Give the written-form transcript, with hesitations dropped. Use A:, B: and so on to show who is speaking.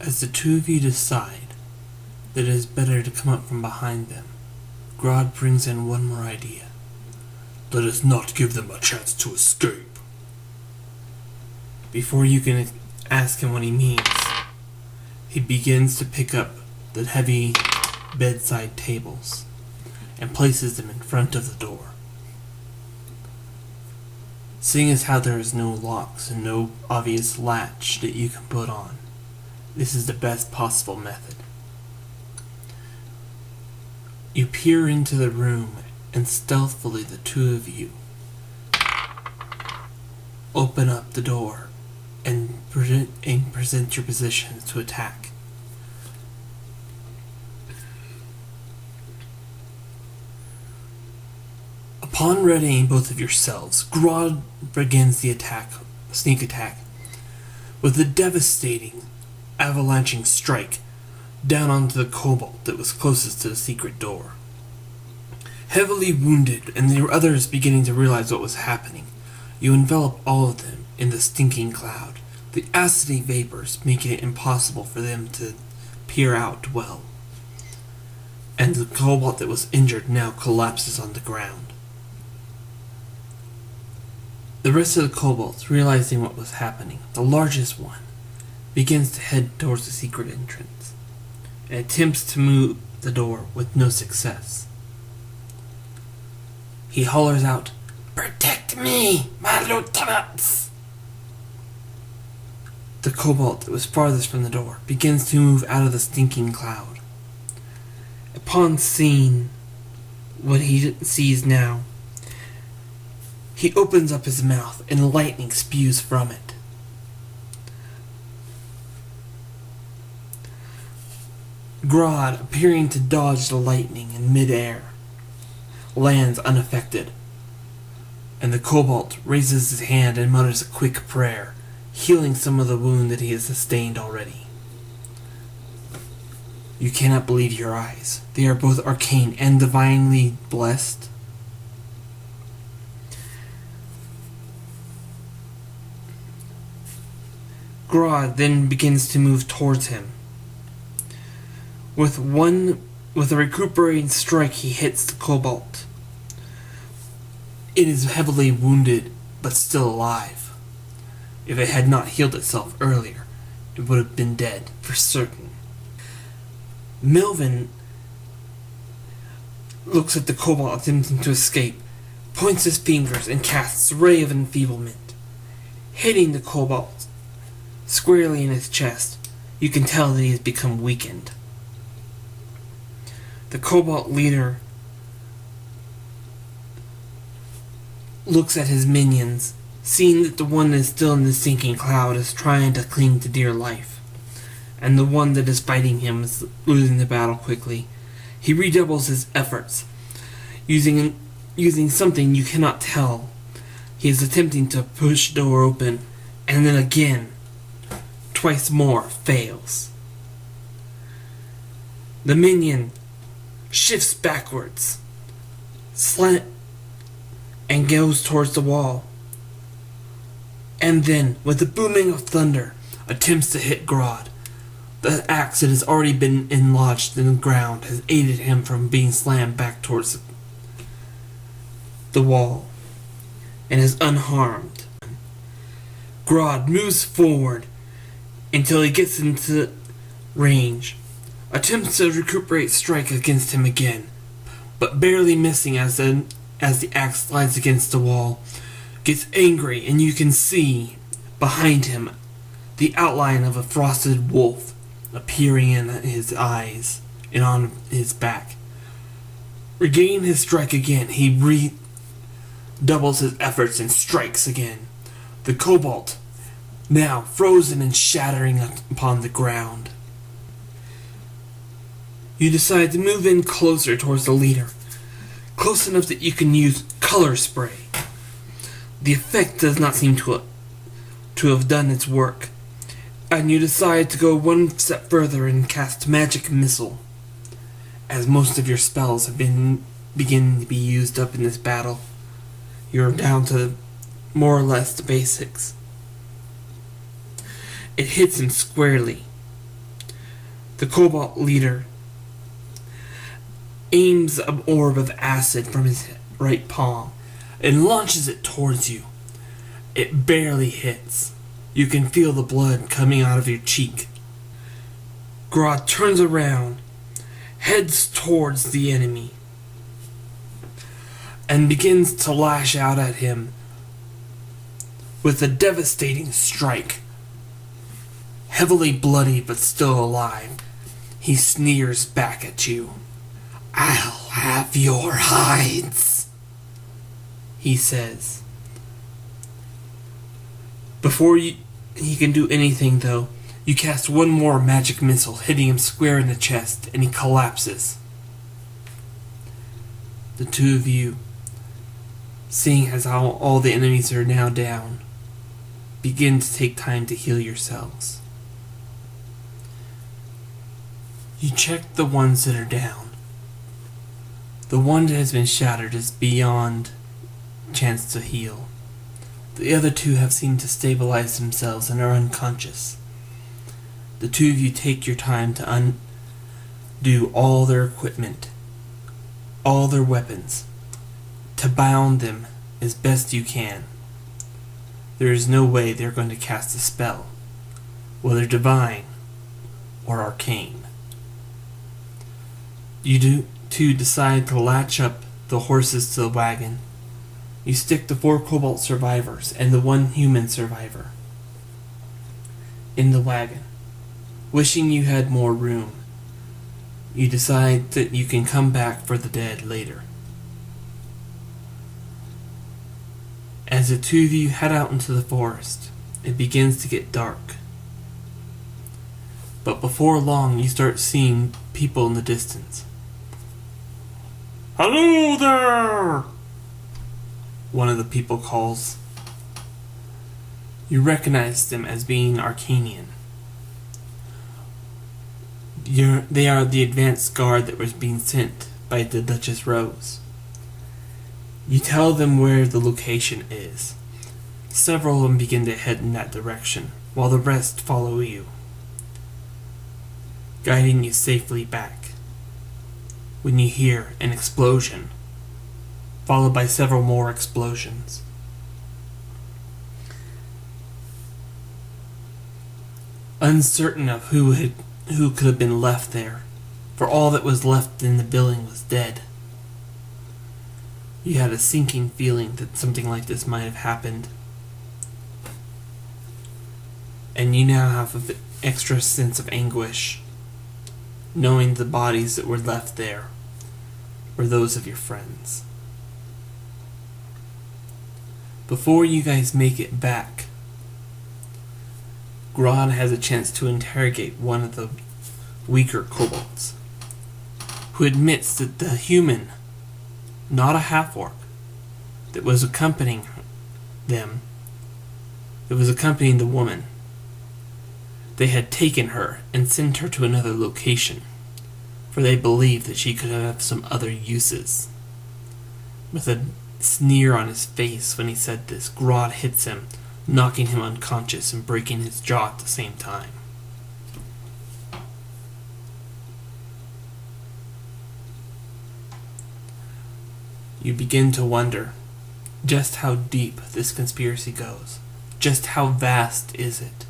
A: As the two of you decide that it is better to come up from behind them, Grodd brings in one more idea.
B: Let us not give them a chance to escape.
A: Before you can ask him what he means, he begins to pick up the heavy bedside tables and places them in front of the door. Seeing as how there is no locks and no obvious latch that you can put on, this is the best possible method. You peer into the room, and stealthily the two of you open up the door and present your positions to attack. Upon readying both of yourselves, Grodd begins the sneak attack, with a devastating, avalanching strike down onto the kobold that was closest to the secret door. Heavily wounded, and the others beginning to realize what was happening, you envelop all of them in the stinking cloud, the acidy vapors making it impossible for them to peer out well. And the kobold that was injured now collapses on the ground. The rest of the kobolds, realizing what was happening, the largest one begins to head towards the secret entrance, and attempts to move the door with no success. He hollers out, "Protect me, my lieutenants!" The kobold that was farthest from the door begins to move out of the stinking cloud. Upon seeing what he sees now, he opens up his mouth and lightning spews from it. Grodd, appearing to dodge the lightning in midair, lands unaffected, and the kobold raises his hand and mutters a quick prayer, healing some of the wound that he has sustained already. You cannot believe your eyes. They are both arcane and divinely blessed. Grodd then begins to move towards him. With a recuperating strike, he hits the kobold. It is heavily wounded, but still alive. If it had not healed itself earlier, it would have been dead, for certain. Melvin looks at the kobold attempting to escape, points his fingers, and casts Ray of Enfeeblement. Hitting the kobold squarely in his chest, you can tell that he has become weakened. The kobold leader looks at his minions, seeing that the one that is still in the sinking cloud is trying to cling to dear life, and the one that is fighting him is losing the battle quickly. He redoubles his efforts, using something you cannot tell. He is attempting to push the door open, and then again, twice more, fails. The minion shifts backwards, and goes towards the wall, and then, with the booming of thunder, attempts to hit Grodd. The axe that has already been lodged in the ground has aided him from being slammed back towards the wall, and is unharmed. Grodd moves forward until he gets into range, attempts to recuperate strike against him again, but barely missing as the axe slides against the wall, gets angry, and you can see behind him the outline of a frosted wolf appearing in his eyes and on his back. Regaining his strike again, he redoubles his efforts and strikes again. The kobold, now frozen and shattering upon the ground. You decide to move in closer towards the leader, close enough that you can use color spray. The effect does not seem to have done its work, and you decide to go one step further and cast Magic Missile. As most of your spells have been beginning to be used up in this battle, you're down to more or less the basics. It hits him squarely, The Cobalt leader aims an orb of acid from his right palm and launches it towards you. It barely hits. You can feel the blood coming out of your cheek. Grodd turns around, heads towards the enemy, and begins to lash out at him with a devastating strike. Heavily bloody but still alive, he sneers back at you. "I'll have your hides," he says. Before he can do anything, though, you cast one more magic missile, hitting him square in the chest, and he collapses. The two of you, seeing as how all the enemies are now down, begin to take time to heal yourselves. You check the ones that are down. The one that has been shattered is beyond chance to heal. The other two have seemed to stabilize themselves and are unconscious. The two of you take your time to undo all their equipment, all their weapons, to bound them as best you can. There is no way they're going to cast a spell, whether divine or arcane. You two decide to latch up the horses to the wagon. You stick the 4 Cobalt survivors and the 1 human survivor in the wagon. Wishing you had more room, you decide that you can come back for the dead later. As the two of you head out into the forest, it begins to get dark. But before long, you start seeing people in the distance. "Hello there!" one of the people calls. You recognize them as being Arcanian. They are the advanced guard that was being sent by the Duchess Rose. You tell them where the location is. Several of them begin to head in that direction, while the rest follow you, guiding you safely back. When you hear an explosion, followed by several more explosions. Uncertain of who could have been left there, for all that was left in the building was dead. You had a sinking feeling that something like this might have happened. And you now have an extra sense of anguish, knowing the bodies that were left there were those of your friends. Before you guys make it back, Grodd has a chance to interrogate one of the weaker kobolds, who admits that the human, not a half-orc, that was accompanying them, that was accompanying the woman, they had taken her and sent her to another location, for they believed that she could have some other uses. With a sneer on his face when he said this, Grodd hits him, knocking him unconscious and breaking his jaw at the same time. You begin to wonder just how deep this conspiracy goes. Just how vast is it?